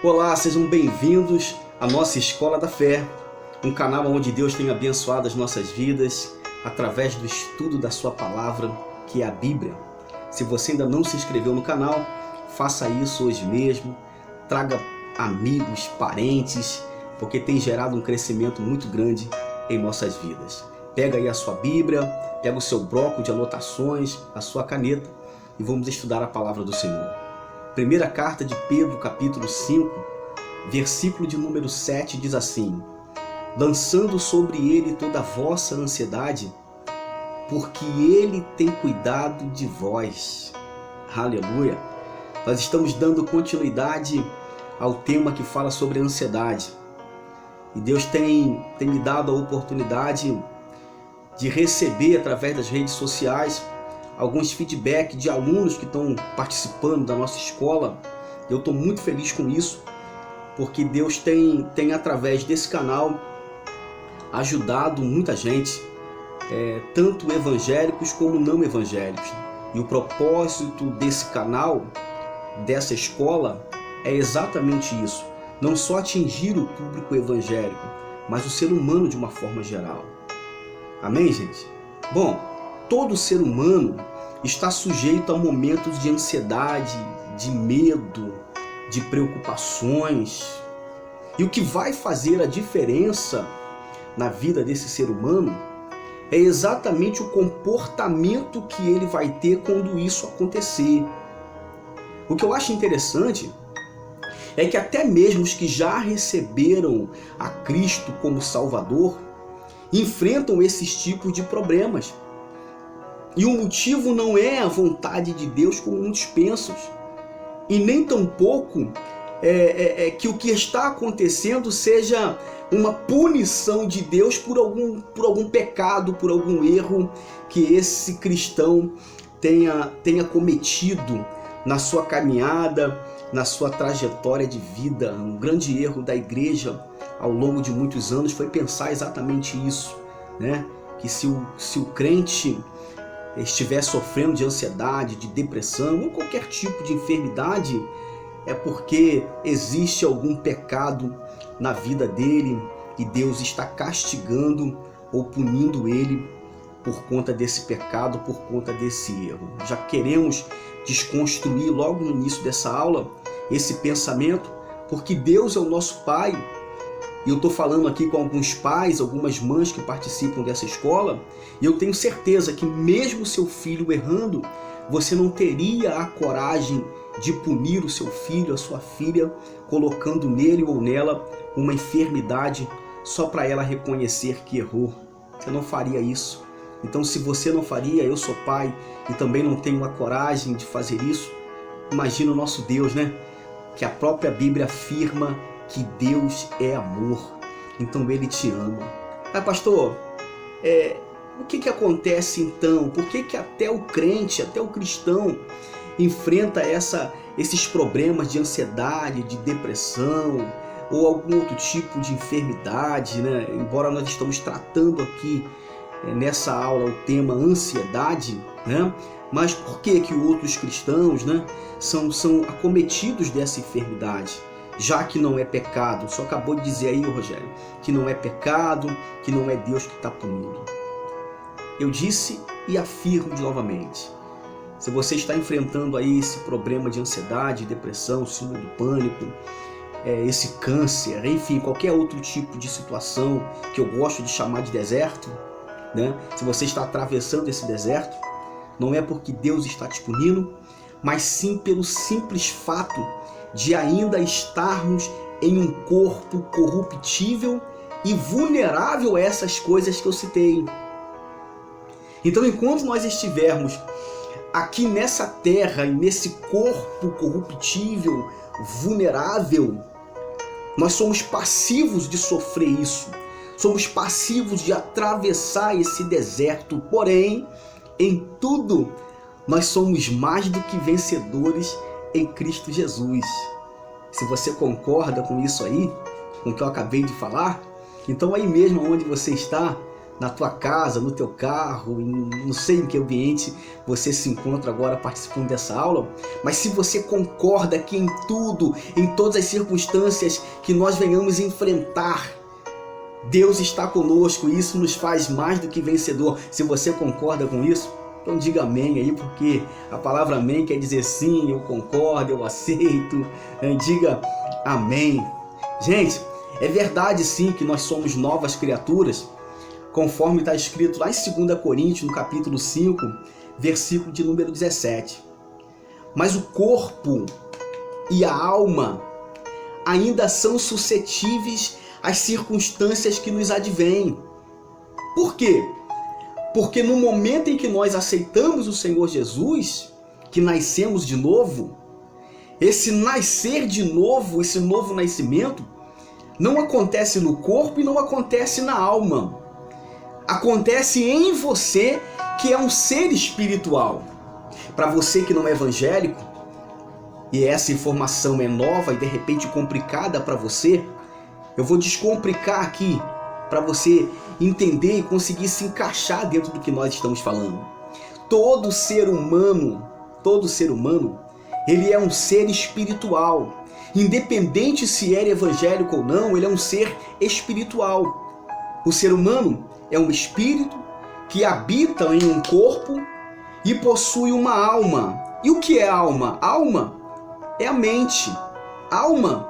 Olá, sejam bem-vindos à nossa Escola da Fé, um canal onde Deus tem abençoado as nossas vidas através do estudo da sua palavra, que é a Bíblia. Se você ainda não se inscreveu no canal, faça isso hoje mesmo, traga amigos, parentes, porque tem gerado um crescimento muito grande em nossas vidas. Pega aí a sua Bíblia, pega o seu bloco de anotações, a sua caneta e vamos estudar a palavra do Senhor. Primeira carta de Pedro, capítulo 5, versículo de número 7, diz assim: lançando sobre ele toda a vossa ansiedade, porque ele tem cuidado de vós. Aleluia! Nós estamos dando continuidade ao tema que fala sobre a ansiedade. E Deus tem me dado a oportunidade de receber, através das redes sociais, alguns feedback de alunos que estão participando da nossa escola. Eu estou muito feliz com isso, porque Deus tem através desse canal ajudado muita gente, tanto evangélicos como não evangélicos. E o propósito desse canal, dessa escola, é exatamente isso: não só atingir o público evangélico, mas o ser humano de uma forma geral. Amém, gente? Bom, todo ser humano está sujeito a momentos de ansiedade, de medo, de preocupações. E o que vai fazer a diferença na vida desse ser humano é exatamente o comportamento que ele vai ter quando isso acontecer. O que eu acho interessante é que até mesmo os que já receberam a Cristo como Salvador enfrentam esses tipos de problemas. E o motivo não é a vontade de Deus, como muitos pensam, e nem tampouco que o que está acontecendo seja uma punição de Deus por algum pecado, por algum erro que esse cristão tenha cometido na sua caminhada, na sua trajetória de vida. Um grande erro da igreja ao longo de muitos anos foi pensar exatamente isso, né? Que se o crente estiver sofrendo de ansiedade, de depressão ou qualquer tipo de enfermidade, é porque existe algum pecado na vida dele e Deus está castigando ou punindo ele por conta desse pecado, por conta desse erro. Já queremos desconstruir logo no início dessa aula esse pensamento, porque Deus é o nosso Pai. E eu estou falando aqui com alguns pais, algumas mães que participam dessa escola, e eu tenho certeza que mesmo seu filho errando, você não teria a coragem de punir o seu filho, a sua filha, colocando nele ou nela uma enfermidade só para ela reconhecer que errou. Você não faria isso. Então, se você não faria, eu sou pai e também não tenho a coragem de fazer isso, imagina o nosso Deus, né? Que a própria Bíblia afirma que Deus é amor, então Ele te ama. Ah, pastor, o que acontece então? Por que até o crente, até o cristão enfrenta esses problemas de ansiedade, de depressão ou algum outro tipo de enfermidade, né? Embora nós estamos tratando aqui nessa aula o tema ansiedade, né? Mas por que outros cristãos, né, são acometidos dessa enfermidade? Já que não é pecado. Só acabou de dizer aí, Rogério, que não é pecado, que não é Deus que está punindo. Eu disse e afirmo novamente: se você está enfrentando aí esse problema de ansiedade, depressão, síndrome do pânico, esse câncer, enfim, qualquer outro tipo de situação que eu gosto de chamar de deserto, né? Se você está atravessando esse deserto, não é porque Deus está te punindo, mas sim pelo simples fato de ainda estarmos em um corpo corruptível e vulnerável a essas coisas que eu citei. Então, enquanto nós estivermos aqui nessa terra e nesse corpo corruptível, vulnerável, nós somos passivos de sofrer isso. Somos passivos de atravessar esse deserto. Porém, em tudo, nós somos mais do que vencedores em Cristo Jesus. Se você concorda com isso aí, com o que eu acabei de falar, então aí mesmo onde você está, na tua casa, no teu carro, não sei em que ambiente você se encontra agora participando dessa aula, mas se você concorda que em tudo, em todas as circunstâncias que nós venhamos enfrentar, Deus está conosco e isso nos faz mais do que vencedor. Se você concorda com isso, então diga amém aí, porque a palavra amém quer dizer sim, eu concordo, eu aceito. Diga amém. Gente, é verdade sim que nós somos novas criaturas, conforme está escrito lá em 2 Coríntios, no capítulo 5, versículo de número 17. Mas o corpo e a alma ainda são suscetíveis às circunstâncias que nos advêm. Por quê? Porque no momento em que nós aceitamos o Senhor Jesus, que nascemos de novo, esse nascer de novo, esse novo nascimento, não acontece no corpo e não acontece na alma. Acontece em você, que é um ser espiritual. Para você que não é evangélico, e essa informação é nova e de repente complicada para você, eu vou descomplicar aqui para você entender e conseguir se encaixar dentro do que nós estamos falando. Todo ser humano, ele é um ser espiritual. Independente se é evangélico ou não, ele é um ser espiritual. O ser humano é um espírito que habita em um corpo e possui uma alma. E o que é alma? Alma é a mente. Alma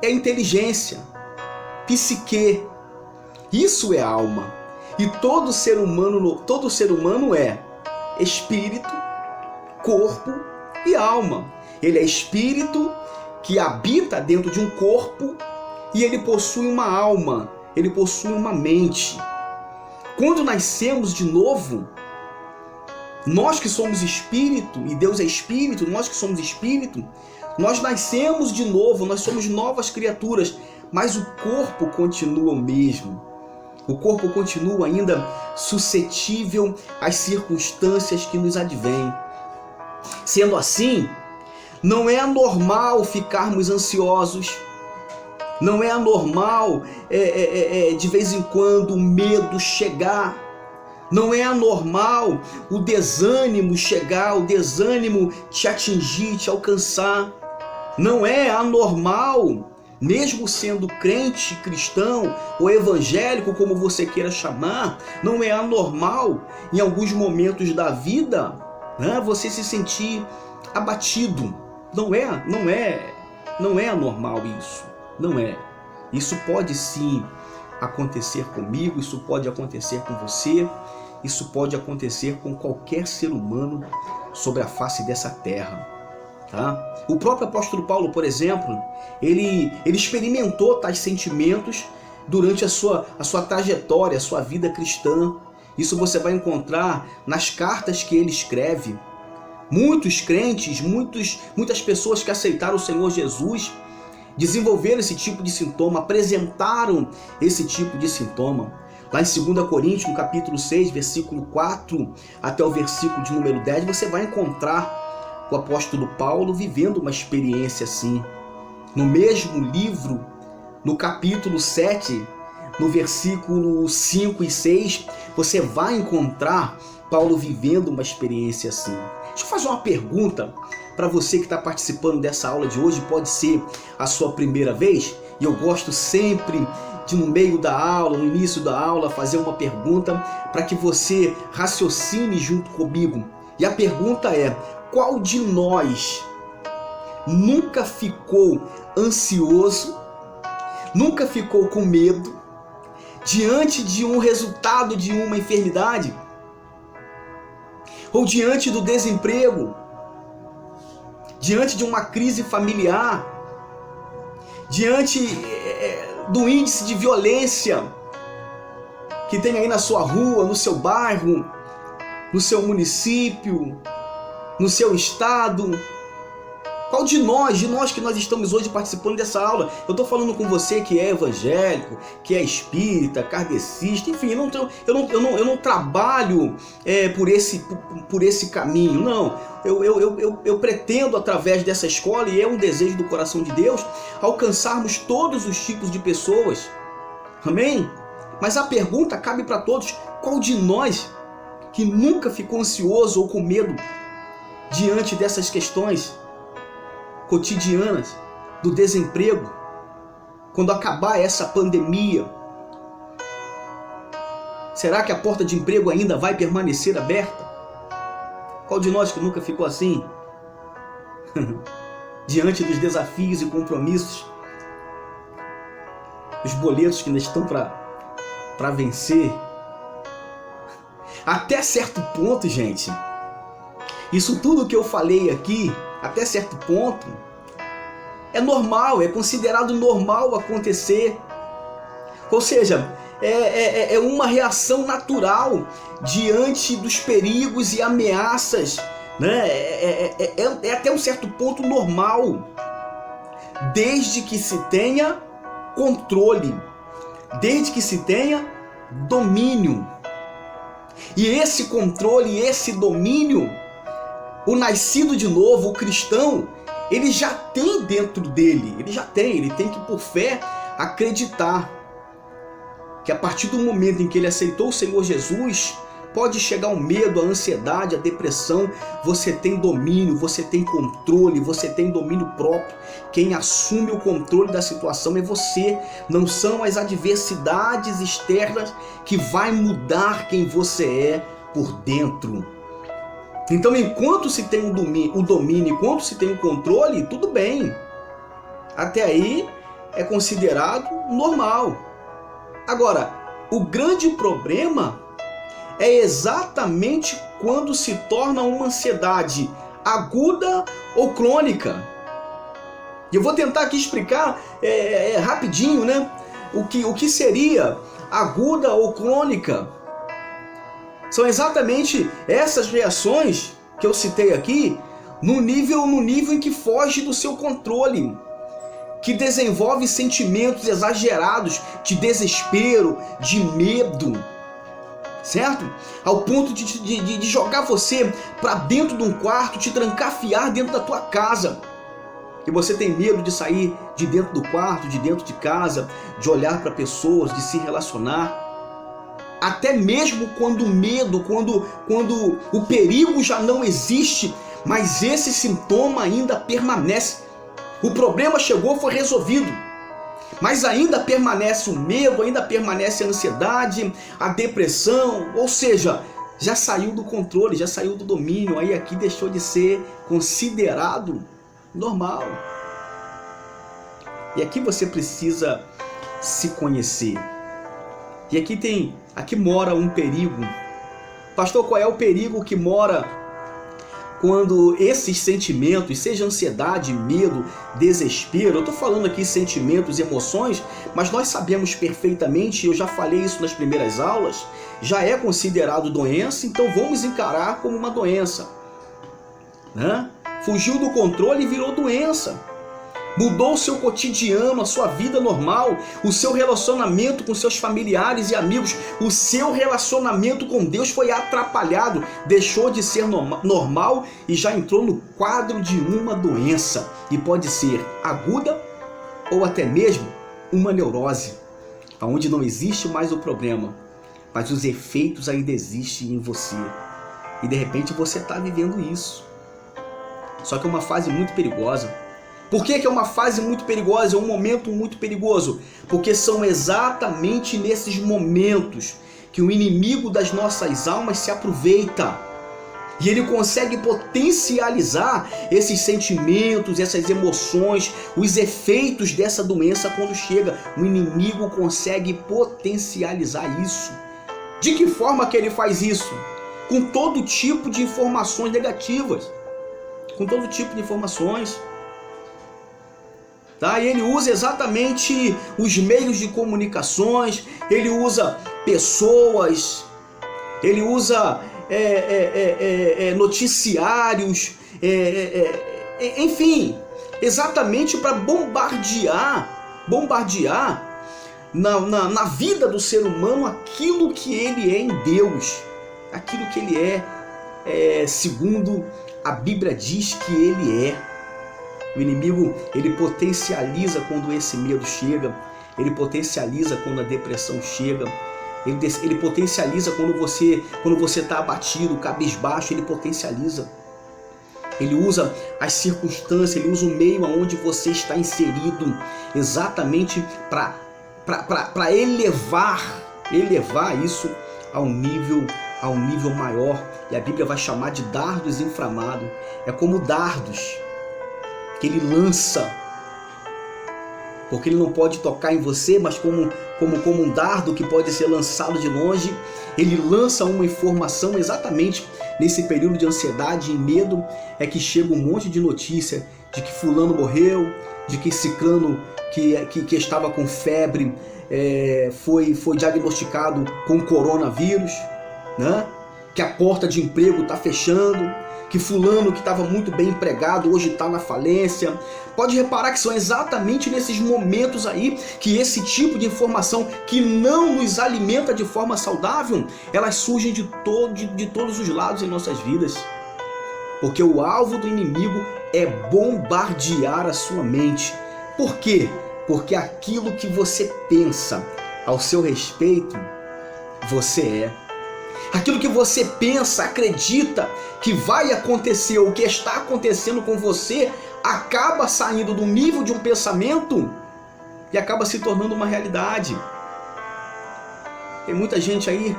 é a inteligência, psique. Isso é alma. E todo ser humano é espírito, corpo e alma. Ele é espírito que habita dentro de um corpo e ele possui uma alma, ele possui uma mente. Quando nascemos de novo, nós que somos espírito, e Deus é espírito, nós que somos espírito, nós nascemos de novo, nós somos novas criaturas, mas o corpo continua o mesmo. O corpo continua ainda suscetível às circunstâncias que nos advêm. Sendo assim, não é anormal ficarmos ansiosos, não é anormal de vez em quando o medo chegar, não é anormal o desânimo chegar, o desânimo te atingir, te alcançar. Não é anormal, mesmo sendo crente, cristão ou evangélico, como você queira chamar, não é anormal em alguns momentos da vida, né, você se sentir abatido. Não é anormal isso. Não é. Isso pode sim acontecer comigo, isso pode acontecer com você, isso pode acontecer com qualquer ser humano sobre a face dessa terra. Tá? O próprio apóstolo Paulo, por exemplo, ele experimentou tais sentimentos durante a sua trajetória, a sua vida cristã. Isso você vai encontrar nas cartas que ele escreve. Muitos crentes, muitas pessoas que aceitaram o Senhor Jesus desenvolveram esse tipo de sintoma, apresentaram esse tipo de sintoma. Lá em 2 Coríntios, no capítulo 6, versículo 4 até o versículo de número 10, você vai encontrar o apóstolo Paulo vivendo uma experiência assim. No mesmo livro, no capítulo 7, no versículo 5 e 6, você vai encontrar Paulo vivendo uma experiência assim. Deixa eu fazer uma pergunta para você que está participando dessa aula de hoje. Pode ser a sua primeira vez, e eu gosto sempre de, no meio da aula, no início da aula, fazer uma pergunta para que você raciocine junto comigo. E a pergunta é: qual de nós nunca ficou ansioso, nunca ficou com medo diante de um resultado de uma enfermidade? Ou diante do desemprego, diante de uma crise familiar, diante do índice de violência que tem aí na sua rua, no seu bairro, no seu município, no seu estado? Qual de nós que nós estamos hoje participando dessa aula? Eu estou falando com você que é evangélico, que é espírita, kardecista, enfim, eu não trabalho por esse caminho, não. Eu pretendo, através dessa escola, e é um desejo do coração de Deus, alcançarmos todos os tipos de pessoas. Amém? Mas a pergunta cabe para todos: qual de nós que nunca ficou ansioso ou com medo diante dessas questões cotidianas do desemprego, quando acabar essa pandemia? Será que a porta de emprego ainda vai permanecer aberta? Qual de nós que nunca ficou assim? Diante dos desafios e compromissos, os boletos que ainda estão para vencer. Até certo ponto, gente, isso tudo que eu falei aqui, até certo ponto, é normal, é considerado normal acontecer. Ou seja, é uma reação natural diante dos perigos e ameaças, né? É até um certo ponto normal, desde que se tenha controle, desde que se tenha domínio. E esse controle, esse domínio, o nascido de novo, o cristão, ele já tem dentro dele, ele tem que, por fé, acreditar que a partir do momento em que ele aceitou o Senhor Jesus, pode chegar o medo, a ansiedade, a depressão. Você tem domínio, você tem controle, você tem domínio próprio. Quem assume o controle da situação é você. Não são as adversidades externas que vai mudar quem você é por dentro. Então, enquanto se tem o domínio, enquanto se tem o controle, tudo bem. Até aí é considerado normal. Agora, o grande problema é exatamente quando se torna uma ansiedade aguda ou crônica. E eu vou tentar aqui explicar rapidinho, né? O que seria aguda ou crônica. São exatamente essas reações que eu citei aqui, no nível em que foge do seu controle, que desenvolve sentimentos exagerados de desespero, de medo, certo? Ao ponto de jogar você para dentro de um quarto, te trancafiar dentro da tua casa. E você tem medo de sair de dentro do quarto, de dentro de casa, de olhar para pessoas, de se relacionar. Até mesmo quando o medo, quando o perigo já não existe, mas esse sintoma ainda permanece. O problema chegou, foi resolvido, mas ainda permanece o medo, ainda permanece a ansiedade, a depressão, ou seja, já saiu do controle, já saiu do domínio, aí aqui deixou de ser considerado normal. E aqui você precisa se conhecer. E aqui mora um perigo. Pastor, qual é o perigo que mora quando esses sentimentos, seja ansiedade, medo, desespero, eu estou falando aqui sentimentos, emoções, mas nós sabemos perfeitamente, eu já falei isso nas primeiras aulas, já é considerado doença, então vamos encarar como uma doença, né? Fugiu do controle e virou doença. Mudou o seu cotidiano, a sua vida normal, o seu relacionamento com seus familiares e amigos, o seu relacionamento com Deus foi atrapalhado, deixou de ser normal e já entrou no quadro de uma doença. E pode ser aguda ou até mesmo uma neurose, onde não existe mais o problema, mas os efeitos ainda existem em você. E de repente você está vivendo isso. Só que é uma fase muito perigosa. Por que é uma fase muito perigosa, é um momento muito perigoso? Porque são exatamente nesses momentos que o inimigo das nossas almas se aproveita. E ele consegue potencializar esses sentimentos, essas emoções, os efeitos dessa doença quando chega. O inimigo consegue potencializar isso. De que forma que ele faz isso? Com todo tipo de informações negativas. Com todo tipo de informações. Tá? E ele usa exatamente os meios de comunicações, ele usa pessoas, ele usa noticiários, enfim, exatamente para bombardear na vida do ser humano aquilo que ele é em Deus, aquilo que ele é segundo a Bíblia diz que ele é. O inimigo, ele potencializa quando esse medo chega, ele potencializa quando a depressão chega, ele potencializa quando você está abatido, cabisbaixo, ele potencializa. Ele usa as circunstâncias, ele usa o meio aonde você está inserido, exatamente para elevar isso a um nível maior. E a Bíblia vai chamar de dardos inflamados. É como dardos que ele lança, porque ele não pode tocar em você, mas como um dardo que pode ser lançado de longe. Ele lança uma informação exatamente nesse período de ansiedade e medo, é que chega um monte de notícia de que fulano morreu, de que ciclano que estava com febre foi diagnosticado com coronavírus, né? Que a porta de emprego está fechando, que fulano que estava muito bem empregado hoje está na falência. Pode reparar que são exatamente nesses momentos aí que esse tipo de informação que não nos alimenta de forma saudável, elas surgem de todos os lados em nossas vidas. Porque o alvo do inimigo é bombardear a sua mente. Por quê? Porque aquilo que você pensa ao seu respeito, você é. Aquilo que você pensa, acredita que vai acontecer, ou que está acontecendo com você, acaba saindo do nível de um pensamento e acaba se tornando uma realidade. Tem muita gente aí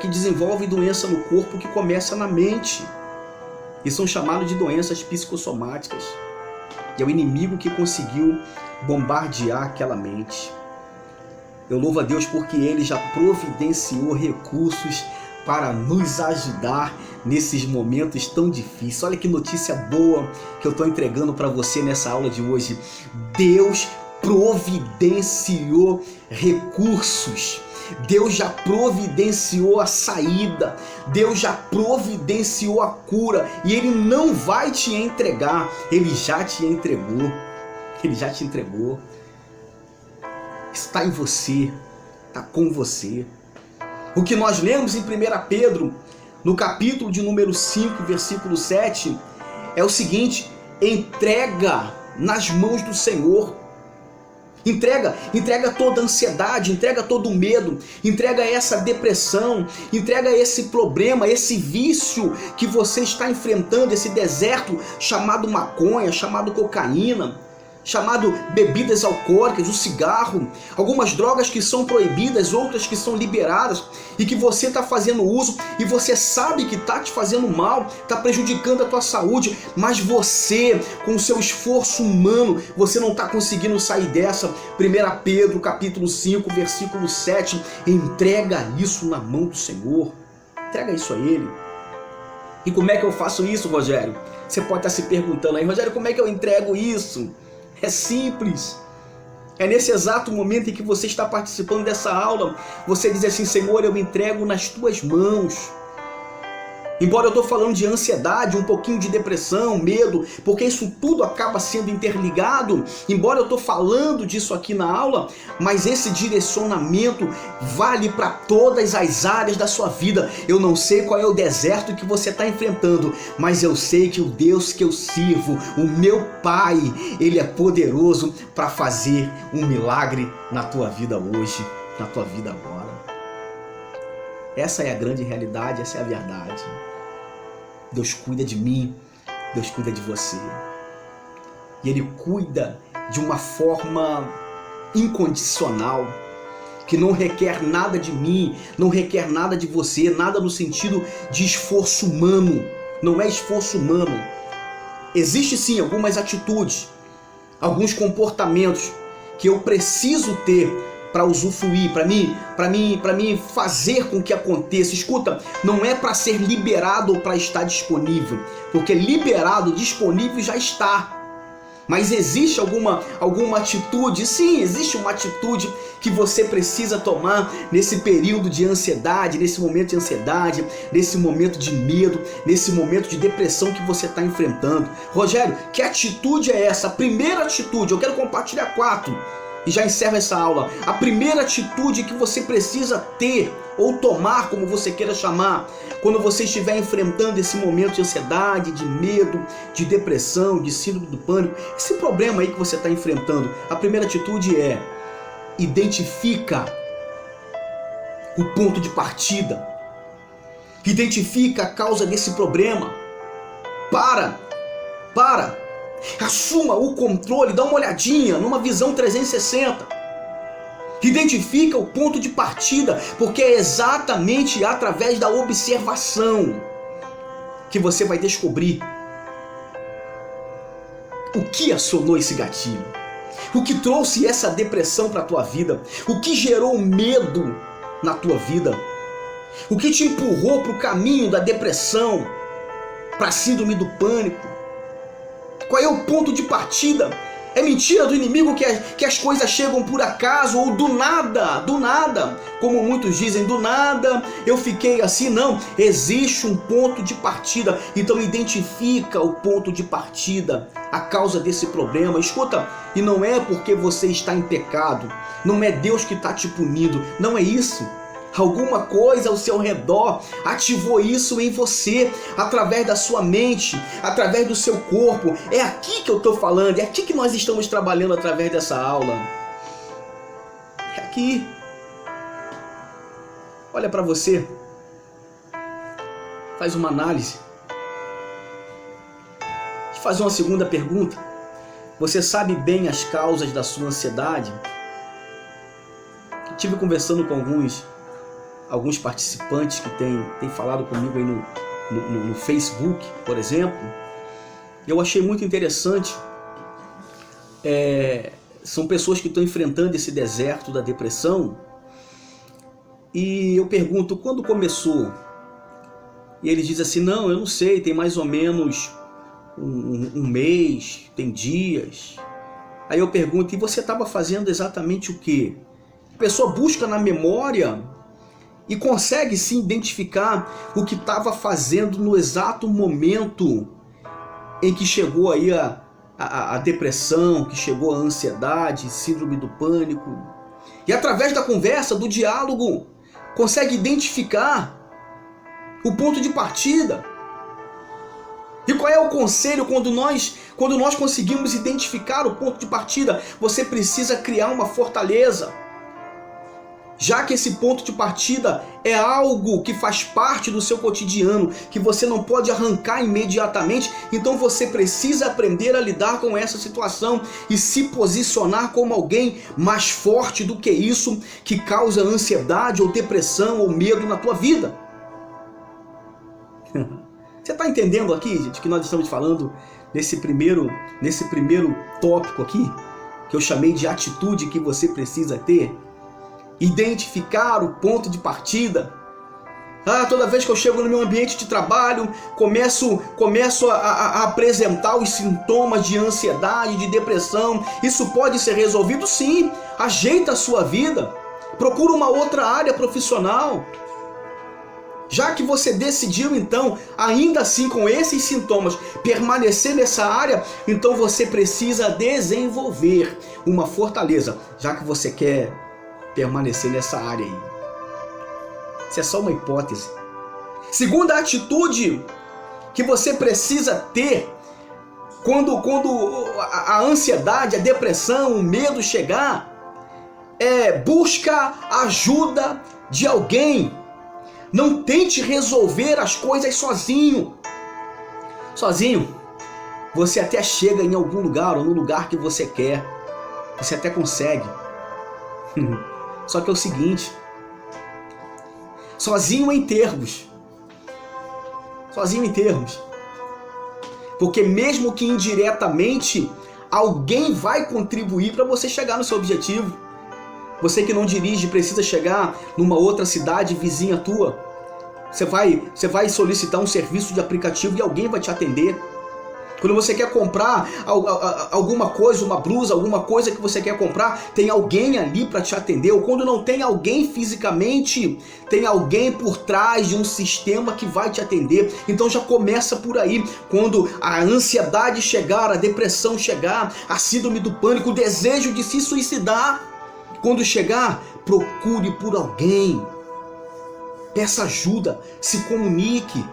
que desenvolve doença no corpo que começa na mente. E são chamados de doenças psicossomáticas. E é o inimigo que conseguiu bombardear aquela mente. Eu louvo a Deus porque Ele já providenciou recursos para nos ajudar nesses momentos tão difíceis. Olha que notícia boa que eu estou entregando para você nessa aula de hoje. Deus providenciou recursos. Deus já providenciou a saída. Deus já providenciou a cura. E Ele não vai te entregar. Ele já te entregou. Ele já te entregou. Está em você, está com você. O que nós lemos em 1 Pedro, no capítulo de número 5, versículo 7, é o seguinte: entrega nas mãos do Senhor. Entrega toda a ansiedade, entrega todo o medo, entrega essa depressão, entrega esse problema, esse vício que você está enfrentando, esse deserto chamado maconha, chamado cocaína, chamado bebidas alcoólicas, o cigarro, algumas drogas que são proibidas, outras que são liberadas e que você está fazendo uso e você sabe que está te fazendo mal, está prejudicando a tua saúde, mas você, com o seu esforço humano, você não está conseguindo sair dessa. 1 Pedro capítulo 5, versículo 7, entrega isso na mão do Senhor, entrega isso a Ele. E como é que eu faço isso, Rogério? Você pode estar se perguntando aí, Rogério, como é que eu entrego isso? É simples. É nesse exato momento em que você está participando dessa aula, você diz assim: Senhor, eu me entrego nas tuas mãos. Embora eu estou falando de ansiedade, um pouquinho de depressão, medo, porque isso tudo acaba sendo interligado, embora eu estou falando disso aqui na aula, mas esse direcionamento vale para todas as áreas da sua vida. Eu não sei qual é o deserto que você está enfrentando, mas eu sei que o Deus que eu sirvo, o meu Pai, Ele é poderoso para fazer um milagre na tua vida hoje, na tua vida agora. Essa é a grande realidade, essa é a verdade. Deus cuida de mim, Deus cuida de você. E Ele cuida de uma forma incondicional, que não requer nada de mim, não requer nada de você, nada no sentido de esforço humano. Não é esforço humano. Existe sim algumas atitudes, alguns comportamentos que eu preciso ter para usufruir, para mim fazer com que aconteça. Escuta, não é para ser liberado ou para estar disponível, porque liberado, disponível já está. Mas existe alguma atitude? Sim, existe uma atitude que você precisa tomar nesse período de ansiedade, nesse momento de ansiedade, nesse momento de medo, nesse momento de depressão que você está enfrentando. Rogério, que atitude é essa? A primeira atitude, eu quero compartilhar 4 e já encerro essa aula. A primeira atitude que você precisa ter ou tomar, como você queira chamar, quando você estiver enfrentando esse momento de ansiedade, de medo, de depressão, de síndrome do pânico, esse problema aí que você está enfrentando, a primeira atitude é identifica o ponto de partida, identifica a causa desse problema. Assuma o controle, dá uma olhadinha numa visão 360. Identifica o ponto de partida, porque é exatamente através da observação que você vai descobrir o que acionou esse gatilho, o que trouxe essa depressão para a tua vida, o que gerou medo na tua vida, o que te empurrou para o caminho da depressão, para a síndrome do pânico. Qual é o ponto de partida? É mentira do inimigo que as coisas chegam por acaso ou do nada, como muitos dizem, do nada eu fiquei assim. Não, existe um ponto de partida. Então identifica o ponto de partida, a causa desse problema. Escuta, e não é porque você está em pecado, não é Deus que está te punindo, não é isso. Alguma coisa ao seu redor ativou isso em você, através da sua mente, através do seu corpo. É aqui que eu estou falando, é aqui que nós estamos trabalhando através dessa aula. É aqui. Olha para você, faz uma análise. Deixa eu fazer uma segunda pergunta. Você sabe bem as causas da sua ansiedade? Eu estive conversando com alguns participantes que têm falado comigo aí no Facebook, por exemplo. Eu achei muito interessante. São pessoas que estão enfrentando esse deserto da depressão. E eu pergunto, quando começou? E eles dizem assim, não, eu não sei, tem mais ou menos um mês, tem dias. Aí eu pergunto, e você estava fazendo exatamente o quê? A pessoa busca na memória e consegue se identificar o que estava fazendo no exato momento em que chegou aí a depressão, que chegou a ansiedade, síndrome do pânico. E através da conversa, do diálogo, consegue identificar o ponto de partida. E qual é o conselho quando nós conseguimos identificar o ponto de partida? Você precisa criar uma fortaleza. Já que esse ponto de partida é algo que faz parte do seu cotidiano, que você não pode arrancar imediatamente, então você precisa aprender a lidar com essa situação e se posicionar como alguém mais forte do que isso, que causa ansiedade ou depressão ou medo na tua vida. Você está entendendo aqui, gente, que nós estamos falando nesse primeiro tópico aqui, que eu chamei de atitude que você precisa ter? Identificar o ponto de partida. Toda vez que eu chego no meu ambiente de trabalho, começo a apresentar os sintomas de ansiedade, de depressão. Isso pode ser resolvido? Sim. Ajeita a sua vida. Procura uma outra área profissional. Já que você decidiu, então, ainda assim com esses sintomas, permanecer nessa área, então você precisa desenvolver uma fortaleza, já que você quer permanecer nessa área aí. Isso é só uma hipótese. Segunda atitude que você precisa ter quando a ansiedade, a depressão, o medo chegar, busca ajuda de alguém. Não tente resolver as coisas sozinho. Sozinho, você até chega em algum lugar ou no lugar que você quer. Você até consegue. Só que é o seguinte, sozinho em termos. Porque mesmo que indiretamente, alguém vai contribuir para você chegar no seu objetivo. Você que não dirige precisa chegar numa outra cidade vizinha tua. Você vai solicitar um serviço de aplicativo e alguém vai te atender. Quando você quer comprar alguma coisa, uma blusa, alguma coisa que você quer comprar, tem alguém ali para te atender. Ou quando não tem alguém fisicamente, tem alguém por trás de um sistema que vai te atender. Então já começa por aí. Quando a ansiedade chegar, a depressão chegar, a síndrome do pânico, o desejo de se suicidar, quando chegar, procure por alguém. Peça ajuda, se comunique.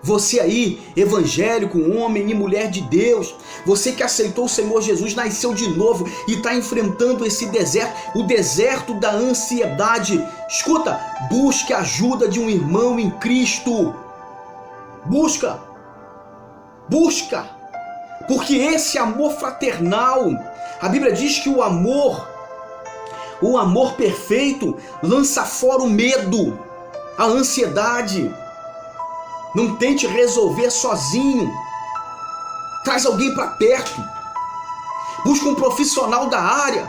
Você aí, evangélico, homem e mulher de Deus, você que aceitou o Senhor Jesus, nasceu de novo e está enfrentando esse deserto, o deserto da ansiedade. Escuta, busque a ajuda de um irmão em Cristo. Busca, porque esse amor fraternal, a Bíblia diz que o amor perfeito lança fora o medo, a ansiedade. Não tente resolver sozinho. Traz alguém para perto. Busca um profissional da área.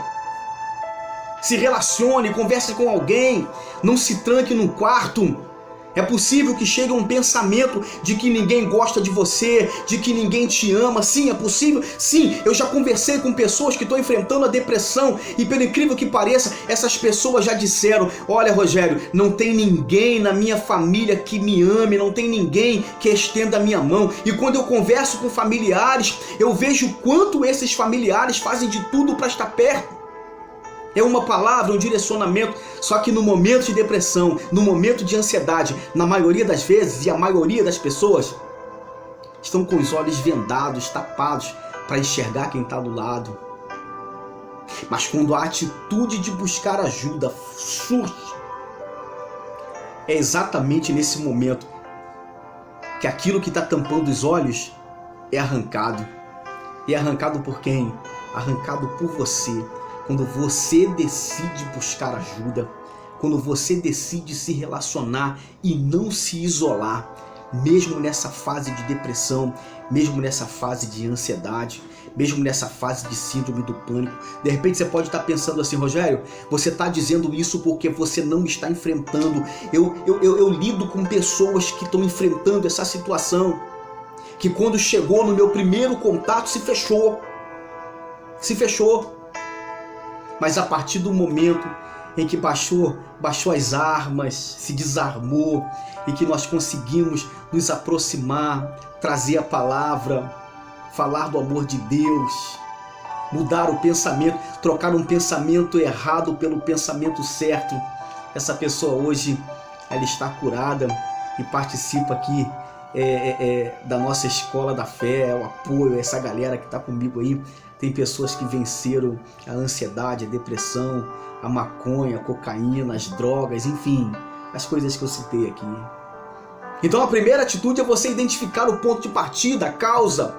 Se relacione, converse com alguém. Não se tranque num quarto. É possível que chegue um pensamento de que ninguém gosta de você, de que ninguém te ama. Sim, é possível. Sim, eu já conversei com pessoas que estão enfrentando a depressão e, pelo incrível que pareça, essas pessoas já disseram: olha, Rogério, não tem ninguém na minha família que me ame, não tem ninguém que estenda a minha mão. E quando eu converso com familiares, eu vejo o quanto esses familiares fazem de tudo para estar perto. É uma palavra, um direcionamento, só que no momento de depressão, no momento de ansiedade, na maioria das vezes, e a maioria das pessoas estão com os olhos vendados, tapados, para enxergar quem está do lado. Mas quando a atitude de buscar ajuda surge, é exatamente nesse momento que aquilo que está tampando os olhos é arrancado. E é arrancado por quem? Arrancado por você. Quando você decide buscar ajuda, quando você decide se relacionar e não se isolar, mesmo nessa fase de depressão, mesmo nessa fase de ansiedade, mesmo nessa fase de síndrome do pânico. De repente você pode estar pensando assim: Rogério, você está dizendo isso porque você não está enfrentando. Eu lido com pessoas que estão enfrentando essa situação, que quando chegou no meu primeiro contato se fechou. Mas a partir do momento em que baixou as armas, se desarmou e que nós conseguimos nos aproximar, trazer a palavra, falar do amor de Deus, mudar o pensamento, trocar um pensamento errado pelo pensamento certo, essa pessoa hoje ela está curada e participa aqui da nossa escola da fé, o apoio, essa galera que está comigo aí. Tem pessoas que venceram a ansiedade, a depressão, a maconha, a cocaína, as drogas, enfim, as coisas que eu citei aqui. Então a primeira atitude é você identificar o ponto de partida, a causa.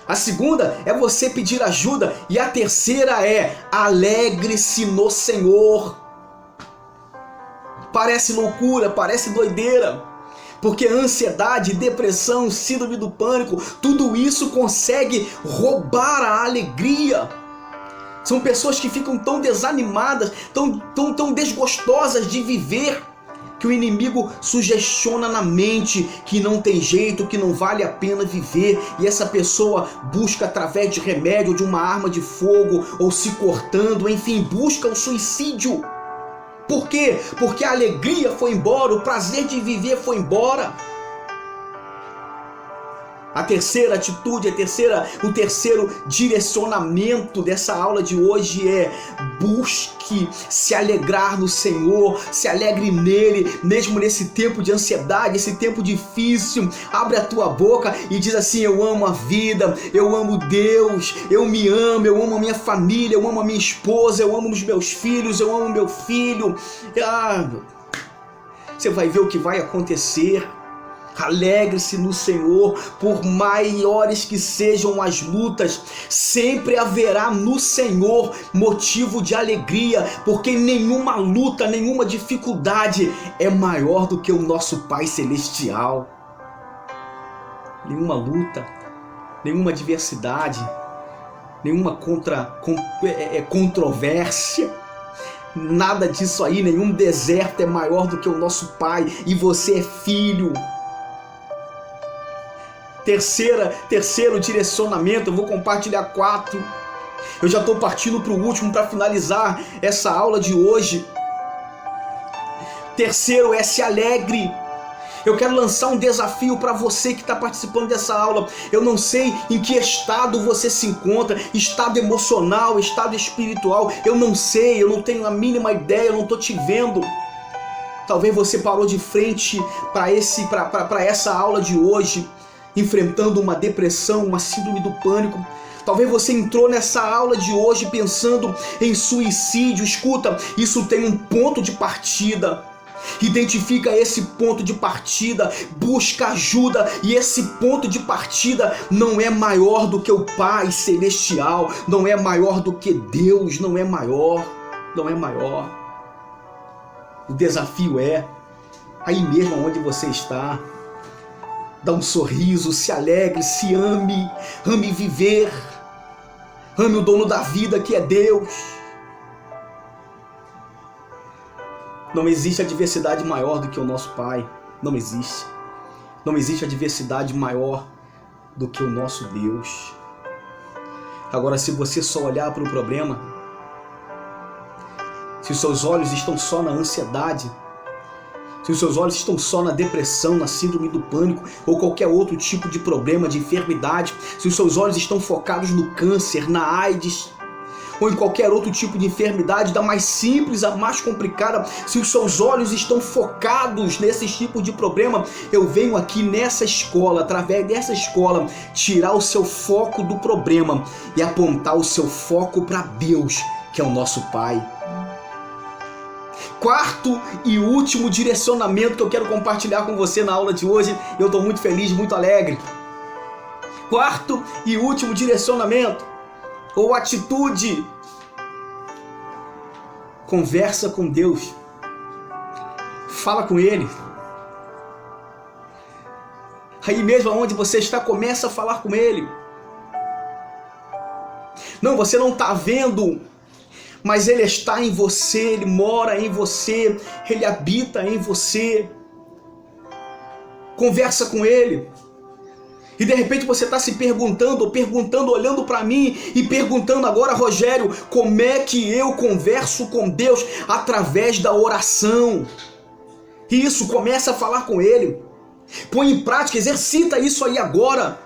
A segunda é você pedir ajuda. E a terceira é: alegre-se no Senhor. Parece loucura, parece doideira. Porque ansiedade, depressão, síndrome do pânico, tudo isso consegue roubar a alegria. São pessoas que ficam tão desanimadas, tão desgostosas de viver, que o inimigo sugestiona na mente que não tem jeito, que não vale a pena viver. E essa pessoa busca através de remédio, de uma arma de fogo, ou se cortando, enfim, busca o suicídio. Por quê? Porque a alegria foi embora, o prazer de viver foi embora. A terceira atitude, o terceiro direcionamento dessa aula de hoje é: busque se alegrar no Senhor, se alegre nele, mesmo nesse tempo de ansiedade, esse tempo difícil. Abre a tua boca e diz assim: eu amo a vida, eu amo Deus, eu me amo, eu amo a minha família, eu amo a minha esposa, eu amo os meus filhos, eu amo meu filho. Você vai ver o que vai acontecer. Alegre-se no Senhor, por maiores que sejam as lutas, sempre haverá no Senhor motivo de alegria, porque nenhuma luta, nenhuma dificuldade é maior do que o nosso Pai Celestial. Nenhuma luta, nenhuma adversidade, nenhuma controvérsia, nada disso aí, nenhum deserto é maior do que o nosso Pai, e você é filho. Terceiro direcionamento, eu vou compartilhar 4. Eu já estou partindo para o último para finalizar essa aula de hoje. Terceiro é: se alegre. Eu quero lançar um desafio para você que está participando dessa aula. Eu não sei em que estado você se encontra, estado emocional, estado espiritual. Eu não sei, eu não tenho a mínima ideia, eu não estou te vendo. Talvez você parou de frente para essa aula de hoje, enfrentando uma depressão, uma síndrome do pânico. Talvez você entrou nessa aula de hoje pensando em suicídio. Escuta, isso tem um ponto de partida. Identifica esse ponto de partida, busca ajuda, e esse ponto de partida não é maior do que o Pai Celestial, não é maior do que Deus, não é maior. O desafio é, aí mesmo onde você está, dá um sorriso, se alegre, se ame viver, ame o dono da vida que é Deus. Não existe adversidade maior do que o nosso Pai. Não existe. Não existe adversidade maior do que o nosso Deus. Agora, se você só olhar para o problema, se os seus olhos estão só na ansiedade, se os seus olhos estão só na depressão, na síndrome do pânico ou qualquer outro tipo de problema, de enfermidade, se os seus olhos estão focados no câncer, na AIDS, ou em qualquer outro tipo de enfermidade, da mais simples à mais complicada, se os seus olhos estão focados nesses tipos de problema, eu venho aqui nessa escola, através dessa escola, tirar o seu foco do problema e apontar o seu foco para Deus, que é o nosso Pai. Quarto e último direcionamento que eu quero compartilhar com você na aula de hoje, eu estou muito feliz, muito alegre. Quarto e último direcionamento, ou atitude: conversa com Deus, fala com Ele. Aí mesmo onde você está, começa a falar com Ele. Não, você não está vendo, mas Ele está em você, Ele mora em você, Ele habita em você. Conversa com Ele. E de repente você está se perguntando, olhando para mim e perguntando agora: Rogério, como é que eu converso com Deus? Através da oração. Isso, começa a falar com Ele. Põe em prática, exercita isso aí agora.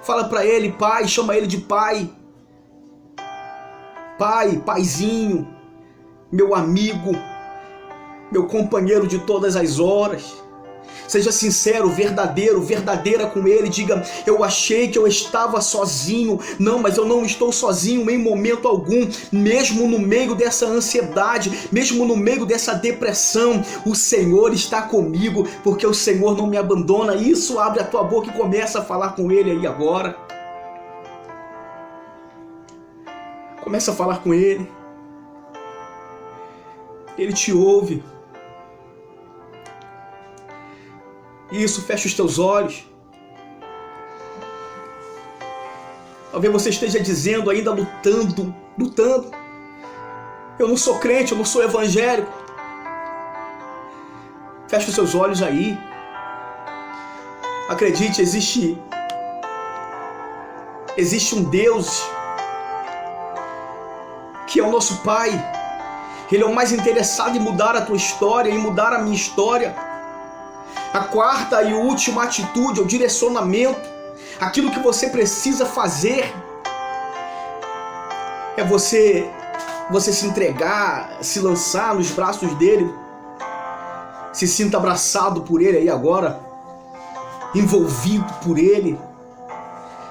Fala para Ele, Pai, chama Ele de Pai. Pai, Paizinho, meu amigo, meu companheiro de todas as horas. Seja sincero, verdadeira com Ele. Diga: eu achei que eu estava sozinho. Não, mas eu não estou sozinho em momento algum. Mesmo no meio dessa ansiedade, mesmo no meio dessa depressão, o Senhor está comigo, porque o Senhor não me abandona. Isso, abre a tua boca e começa a falar com Ele aí agora. Começa a falar com Ele. Ele te ouve. Isso, fecha os teus olhos. Talvez você esteja dizendo, ainda lutando. Eu não sou crente, eu não sou evangélico. Fecha os seus olhos aí. Acredite, existe um Deus que é o nosso Pai. Ele é o mais interessado em mudar a tua história, em mudar a minha história. A quarta e última atitude, o direcionamento, aquilo que você precisa fazer é você se entregar, se lançar nos braços dele. Se sinta abraçado por ele aí agora, envolvido por ele.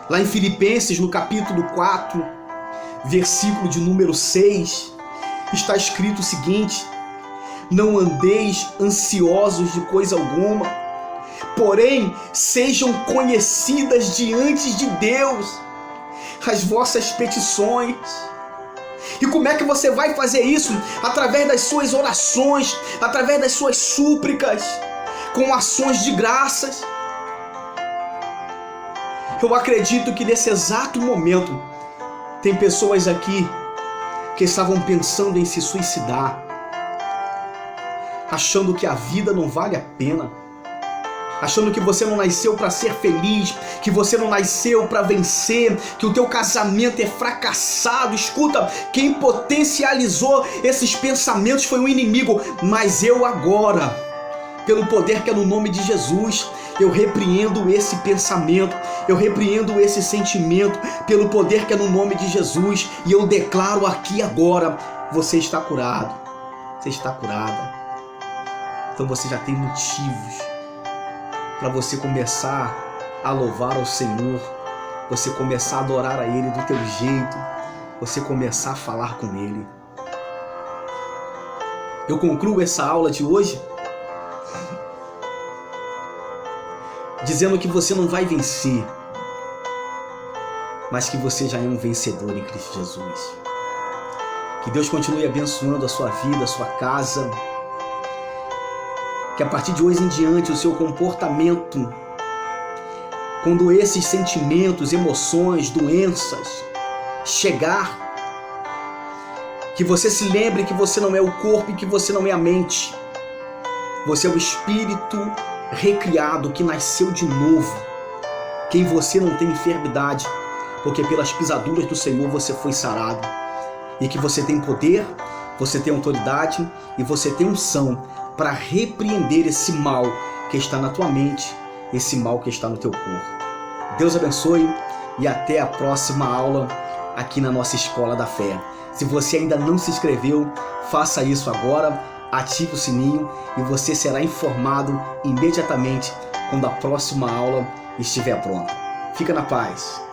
Lá em Filipenses, no capítulo 4, versículo de número 6, está escrito o seguinte: não andeis ansiosos de coisa alguma, porém sejam conhecidas diante de Deus as vossas petições. E como é que você vai fazer isso? Através das suas orações, através das suas súplicas, com ações de graças. Eu acredito que nesse exato momento tem pessoas aqui que estavam pensando em se suicidar, achando que a vida não vale a pena, achando que você não nasceu para ser feliz, que você não nasceu para vencer, que o teu casamento é fracassado. Escuta, quem potencializou esses pensamentos foi o inimigo, mas eu agora, pelo poder que é no nome de Jesus, eu repreendo esse pensamento, eu repreendo esse sentimento, pelo poder que é no nome de Jesus, e eu declaro aqui agora: você está curado, você está curada. Então você já tem motivos para você começar a louvar ao Senhor, você começar a adorar a Ele do teu jeito, você começar a falar com Ele. Eu concluo essa aula de hoje dizendo que você não vai vencer, mas que você já é um vencedor em Cristo Jesus. Que Deus continue abençoando a sua vida, a sua casa. Que a partir de hoje em diante o seu comportamento, quando esses sentimentos, emoções, doenças chegar, que você se lembre que você não é o corpo e que você não é a mente. Você é o espírito recriado, que nasceu de novo, que em você não tem enfermidade, porque pelas pisaduras do Senhor você foi sarado, e que você tem poder, você tem autoridade e você tem unção para repreender esse mal que está na tua mente, esse mal que está no teu corpo. Deus abençoe e até a próxima aula aqui na nossa Escola da Fé. Se você ainda não se inscreveu, faça isso agora, ative o sininho e você será informado imediatamente quando a próxima aula estiver pronta. Fica na paz.